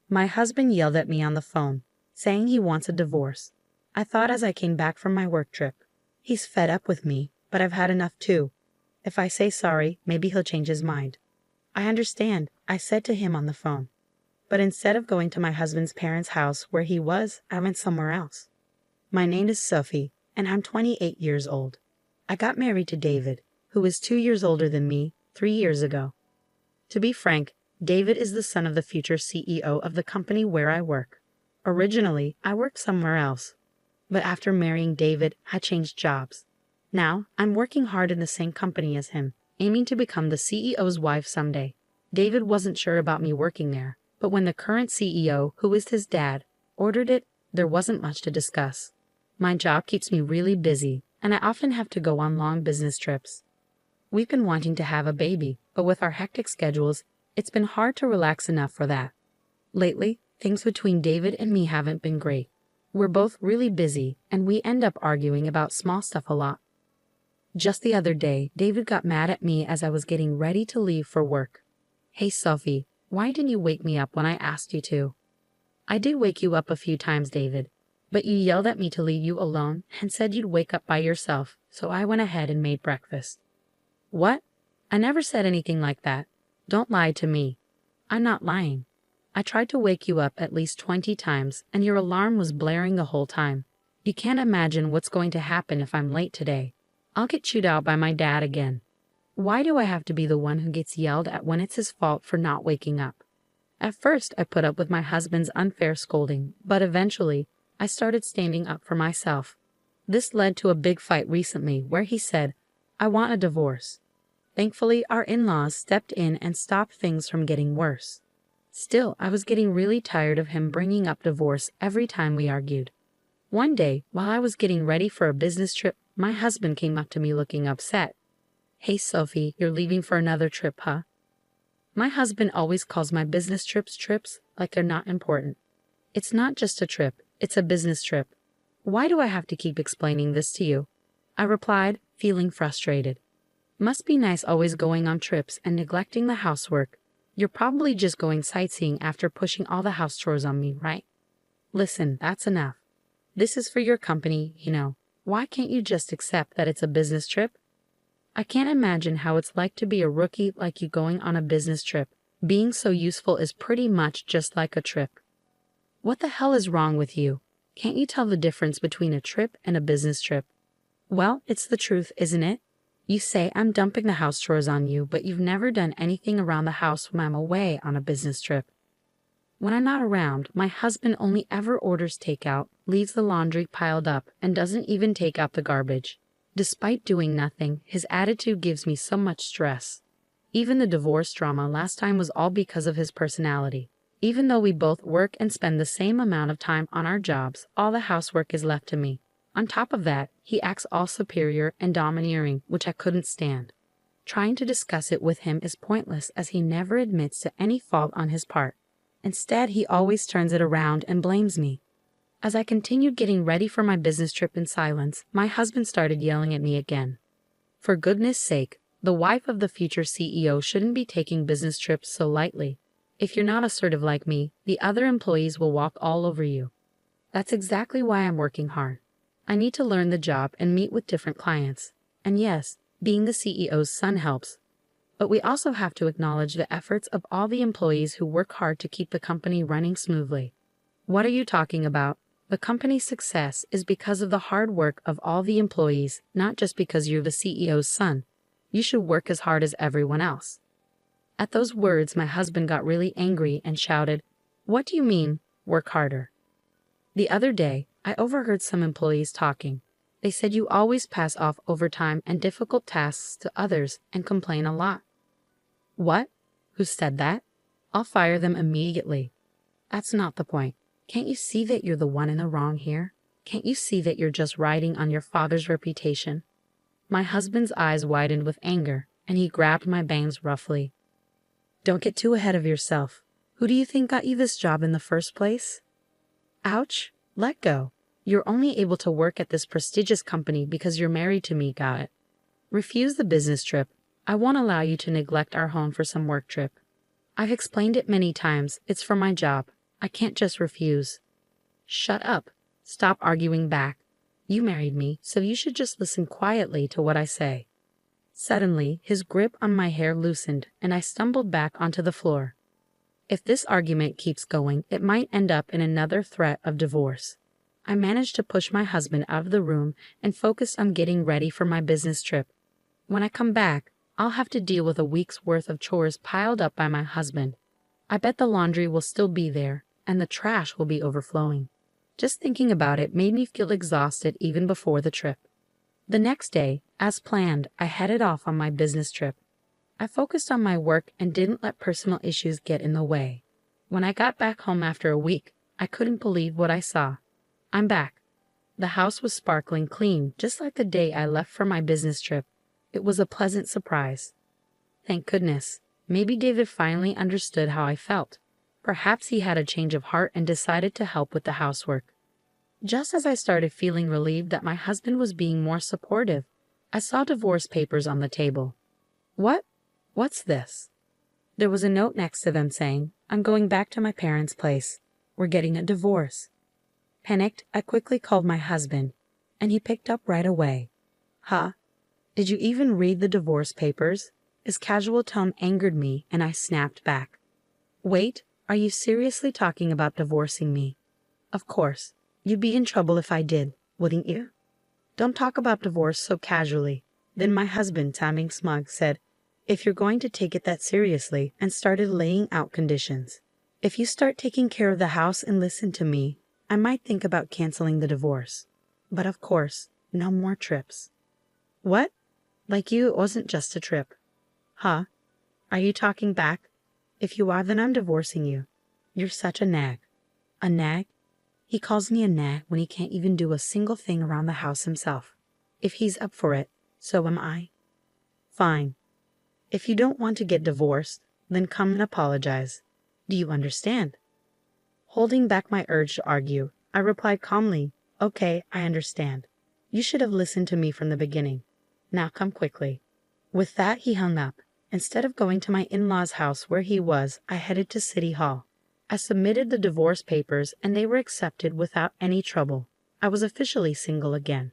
My husband yelled at me on the phone, saying he wants a divorce. I thought as I came back from my work trip. He's fed up with me, but I've had enough too. If I say sorry, maybe he'll change his mind. I understand, I said to him on the phone. But instead of going to my husband's parents' house where he was, I went somewhere else. My name is Sophie, and I'm 28 years old. I got married to David, who is 2 years older than me, 3 years ago. To be frank, David is the son of the future CEO of the company where I work. Originally, I worked somewhere else. But after marrying David, I changed jobs. Now, I'm working hard in the same company as him, aiming to become the CEO's wife someday. David wasn't sure about me working there, but when the current CEO, who is his dad, ordered it, there wasn't much to discuss. My job keeps me really busy, and I often have to go on long business trips. We've been wanting to have a baby, but with our hectic schedules, it's been hard to relax enough for that. Lately, things between David and me haven't been great. We're both really busy, and we end up arguing about small stuff a lot. Just the other day, David got mad at me as I was getting ready to leave for work. "Hey Sophie, why didn't you wake me up when I asked you to?" "I did wake you up a few times, David, but you yelled at me to leave you alone and said you'd wake up by yourself, so I went ahead and made breakfast." "What? I never said anything like that. Don't lie to me." "I'm not lying. I tried to wake you up at least 20 times, and your alarm was blaring the whole time. You can't imagine what's going to happen if I'm late today. I'll get chewed out by my dad again. Why do I have to be the one who gets yelled at when it's his fault for not waking up?" At first, I put up with my husband's unfair scolding, but eventually, I started standing up for myself. This led to a big fight recently where he said, "I want a divorce." Thankfully, our in-laws stepped in and stopped things from getting worse. Still, I was getting really tired of him bringing up divorce every time we argued. One day, while I was getting ready for a business trip, my husband came up to me looking upset. "Hey Sophie, you're leaving for another trip, huh?" My husband always calls my business trips like they're not important. It's not just a trip, it's a business trip. "Why do I have to keep explaining this to you?" I replied, feeling frustrated. "Must be nice always going on trips and neglecting the housework. You're probably just going sightseeing after pushing all the house chores on me, right?" "Listen, that's enough. This is for your company, you know. Why can't you just accept that it's a business trip?" I can't imagine how it's like to be a rookie like you going on a business trip. Being so useful is pretty much just like a trip. What the hell is wrong with you? Can't you tell the difference between a trip and a business trip? Well, it's the truth, isn't it? You say I'm dumping the house chores on you, but you've never done anything around the house when I'm away on a business trip. When I'm not around, my husband only ever orders takeout, leaves the laundry piled up, and doesn't even take out the garbage. Despite doing nothing, his attitude gives me so much stress. Even the divorce drama last time was all because of his personality. Even though we both work and spend the same amount of time on our jobs, all the housework is left to me. On top of that, he acts all superior and domineering, which I couldn't stand. Trying to discuss it with him is pointless as he never admits to any fault on his part. Instead, he always turns it around and blames me. As I continued getting ready for my business trip in silence, my husband started yelling at me again. For goodness sake, the wife of the future CEO shouldn't be taking business trips so lightly. If you're not assertive like me, the other employees will walk all over you. That's exactly why I'm working hard. I need to learn the job and meet with different clients. And yes, being the CEO's son helps. But we also have to acknowledge the efforts of all the employees who work hard to keep the company running smoothly. What are you talking about? The company's success is because of the hard work of all the employees, not just because you're the CEO's son. You should work as hard as everyone else. At those words, my husband got really angry and shouted, "What do you mean, work harder?" The other day, I overheard some employees talking. They said you always pass off overtime and difficult tasks to others and complain a lot. What? Who said that? I'll fire them immediately. That's not the point. Can't you see that you're the one in the wrong here? Can't you see that you're just riding on your father's reputation? My husband's eyes widened with anger, and he grabbed my bangs roughly. Don't get too ahead of yourself. Who do you think got you this job in the first place? Ouch, let go. You're only able to work at this prestigious company because you're married to me, got it? Refuse the business trip. I won't allow you to neglect our home for some work trip. I've explained it many times, it's for my job. I can't just refuse. Shut up. Stop arguing back. You married me, so you should just listen quietly to what I say. Suddenly, his grip on my hair loosened, and I stumbled back onto the floor. If this argument keeps going, it might end up in another threat of divorce. I managed to push my husband out of the room and focused on getting ready for my business trip. When I come back, I'll have to deal with a week's worth of chores piled up by my husband. I bet the laundry will still be there, and the trash will be overflowing. Just thinking about it made me feel exhausted even before the trip. The next day, as planned, I headed off on my business trip. I focused on my work and didn't let personal issues get in the way. When I got back home after a week, I couldn't believe what I saw. I'm back. The house was sparkling clean, just like the day I left for my business trip. It was a pleasant surprise. Thank goodness. Maybe David finally understood how I felt. Perhaps he had a change of heart and decided to help with the housework. Just as I started feeling relieved that my husband was being more supportive, I saw divorce papers on the table. What's this? There was a note next to them saying, "I'm going back to my parents' place. We're getting a divorce." Panicked, I quickly called my husband, and he picked up right away. "Huh? Did you even read the divorce papers?" His casual tone angered me, and I snapped back. "Wait, are you seriously talking about divorcing me?" "Of course. You'd be in trouble if I did, wouldn't you?" "Don't talk about divorce so casually." Then my husband, sounding smug, said, "If you're going to take it that seriously," and started laying out conditions. "If you start taking care of the house and listen to me, I might think about canceling the divorce. But of course, no more trips." "What? Like you, it wasn't just a trip." "Huh? Are you talking back? If you are, then I'm divorcing you. You're such a nag." "A nag?" He calls me a nag when he can't even do a single thing around the house himself. If he's up for it, so am I. Fine. If you don't want to get divorced, then come and apologize. Do you understand? Holding back my urge to argue, I replied calmly, "Okay, I understand. You should have listened to me from the beginning. Now come quickly." With that, he hung up. Instead of going to my in-laws' house where he was, I headed to City Hall. I submitted the divorce papers and they were accepted without any trouble. I was officially single again.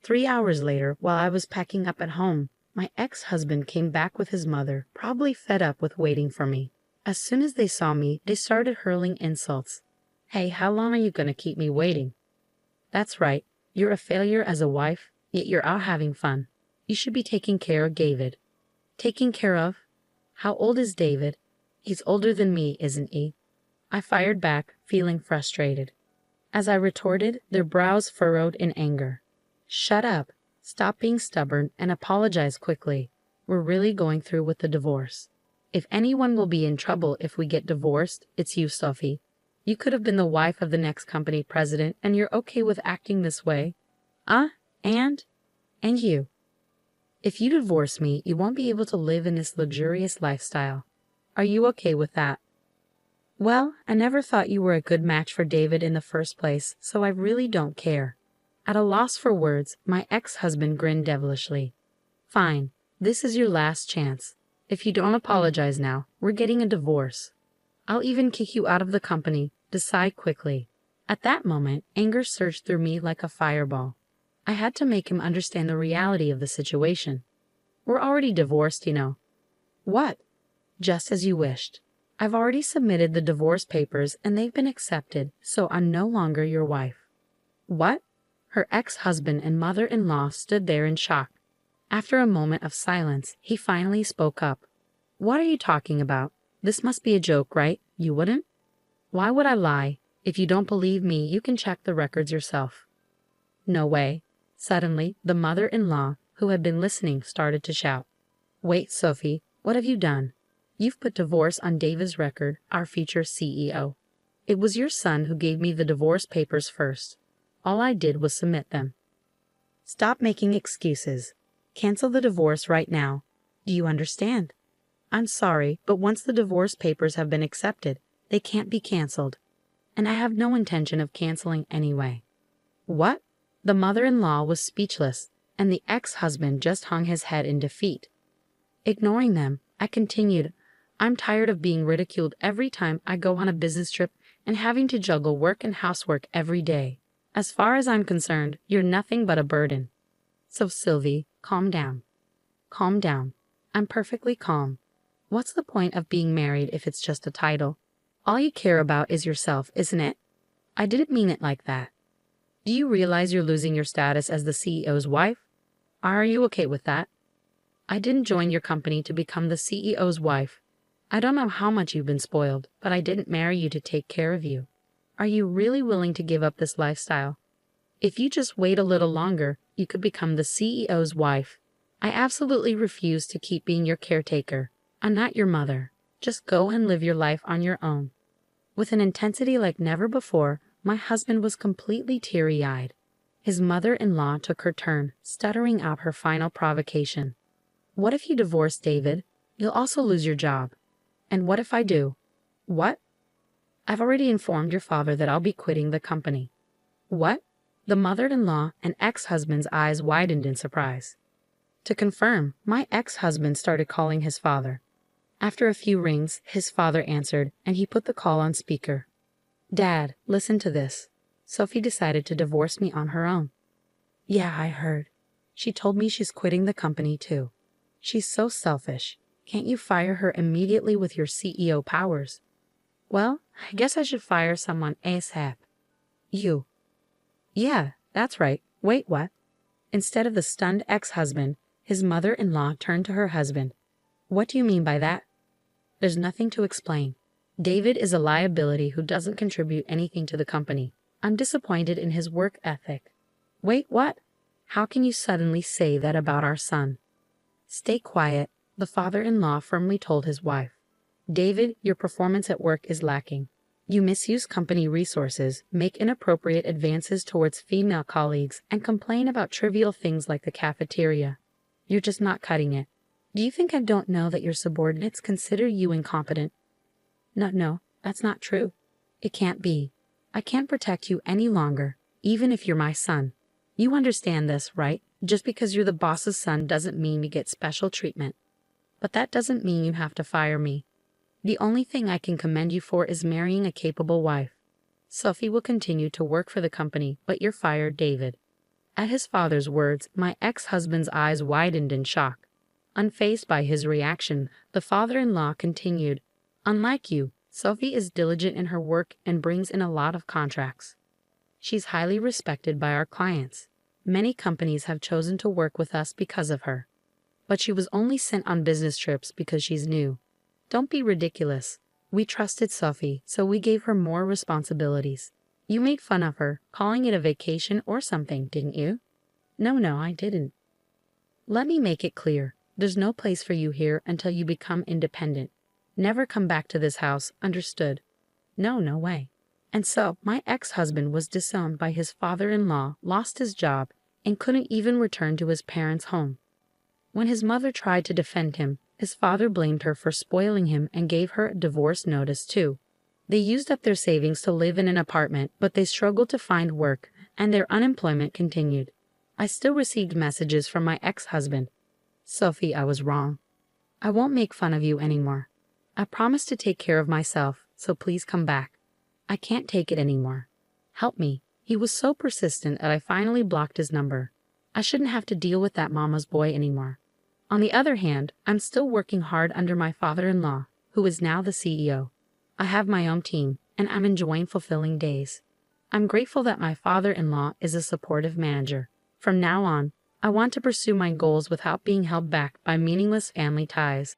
3 hours later, while I was packing up at home, my ex-husband came back with his mother, probably fed up with waiting for me. As soon as they saw me, they started hurling insults. "Hey, how long are you going to keep me waiting?" "That's right. You're a failure as a wife, yet you're out having fun. You should be taking care of David." "Taking care of? How old is David?" "He's older than me, isn't he?" I fired back, feeling frustrated. As I retorted, their brows furrowed in anger. "Shut up. Stop being stubborn and apologize quickly. We're really going through with the divorce. If anyone will be in trouble if we get divorced, it's you, Sophie. You could have been the wife of the next company president, and you're okay with acting this way. And you. If you divorce me, you won't be able to live in this luxurious lifestyle. Are you okay with that?" "Well, I never thought you were a good match for David in the first place, so I really don't care." At a loss for words, my ex-husband grinned devilishly. "Fine, this is your last chance. If you don't apologize now, we're getting a divorce. I'll even kick you out of the company. Decide quickly." At that moment, anger surged through me like a fireball. I had to make him understand the reality of the situation. "We're already divorced, you know." "What?" "Just as you wished. I've already submitted the divorce papers and they've been accepted, so I'm no longer your wife." "What?" Her ex-husband and mother-in-law stood there in shock. After a moment of silence, he finally spoke up. "What are you talking about? This must be a joke, right? You wouldn't?" "Why would I lie? If you don't believe me, you can check the records yourself." "No way." Suddenly, the mother-in-law, who had been listening, started to shout. "Wait, Sophie, what have you done? You've put divorce on David's record, our future CEO. It was your son who gave me the divorce papers first. All I did was submit them." "Stop making excuses. Cancel the divorce right now. Do you understand? I'm sorry, but once the divorce papers have been accepted, they can't be canceled. And I have no intention of canceling anyway." "What?" The mother-in-law was speechless, and the ex-husband just hung his head in defeat. Ignoring them, I continued, "I'm tired of being ridiculed every time I go on a business trip and having to juggle work and housework every day. As far as I'm concerned, you're nothing but a burden. So Sylvie, calm down. Calm down. I'm perfectly calm. What's the point of being married if it's just a title? All you care about is yourself, isn't it? I didn't mean it like that. Do you realize you're losing your status as the CEO's wife? Are you okay with that? I didn't join your company to become the CEO's wife. I don't know how much you've been spoiled, but I didn't marry you to take care of you. Are you really willing to give up this lifestyle? If you just wait a little longer, you could become the CEO's wife. I absolutely refuse to keep being your caretaker. I'm not your mother. Just go and live your life on your own. With an intensity like never before, my husband was completely teary-eyed. His mother-in-law took her turn, stuttering out her final provocation. What if you divorce David? You'll also lose your job. And what if I do? What? I've already informed your father that I'll be quitting the company. What? The mother-in-law and ex-husband's eyes widened in surprise. To confirm, my ex-husband started calling his father. After a few rings, his father answered, and he put the call on speaker. Dad, listen to this. Sophie decided to divorce me on her own. Yeah, I heard. She told me she's quitting the company too. She's so selfish. Can't you fire her immediately with your CEO powers? Well, I guess I should fire someone ASAP. You. Yeah, that's right. Wait, what? Instead of the stunned ex-husband, his mother-in-law turned to her husband. What do you mean by that? There's nothing to explain. David is a liability who doesn't contribute anything to the company. I'm disappointed in his work ethic. Wait, what? How can you suddenly say that about our son? Stay quiet, the father-in-law firmly told his wife. David, your performance at work is lacking. You misuse company resources, make inappropriate advances towards female colleagues, and complain about trivial things like the cafeteria. You're just not cutting it. Do you think I don't know that your subordinates consider you incompetent? No, that's not true. It can't be. I can't protect you any longer, even if you're my son. You understand this, right? Just because you're the boss's son doesn't mean you get special treatment. But that doesn't mean you have to fire me. The only thing I can commend you for is marrying a capable wife. Sophie will continue to work for the company, but you're fired, David. At his father's words, my ex-husband's eyes widened in shock. Unfazed by his reaction, the father-in-law continued, Unlike you, Sophie is diligent in her work and brings in a lot of contracts. She's highly respected by our clients. Many companies have chosen to work with us because of her. But she was only sent on business trips because she's new. Don't be ridiculous. We trusted Sophie, so we gave her more responsibilities. You made fun of her, calling it a vacation or something, didn't you? No, I didn't. Let me make it clear. There's no place for you here until you become independent. Never come back to this house, understood? No way. And so, my ex-husband was disowned by his father-in-law, lost his job, and couldn't even return to his parents' home. When his mother tried to defend him, his father blamed her for spoiling him and gave her a divorce notice too. They used up their savings to live in an apartment, but they struggled to find work, and their unemployment continued. I still received messages from my ex-husband. Sophie, I was wrong. I won't make fun of you anymore. I promised to take care of myself, so please come back. I can't take it anymore. Help me. He was so persistent that I finally blocked his number. I shouldn't have to deal with that mama's boy anymore. On the other hand, I'm still working hard under my father-in-law, who is now the CEO. I have my own team, and I'm enjoying fulfilling days. I'm grateful that my father-in-law is a supportive manager. From now on, I want to pursue my goals without being held back by meaningless family ties.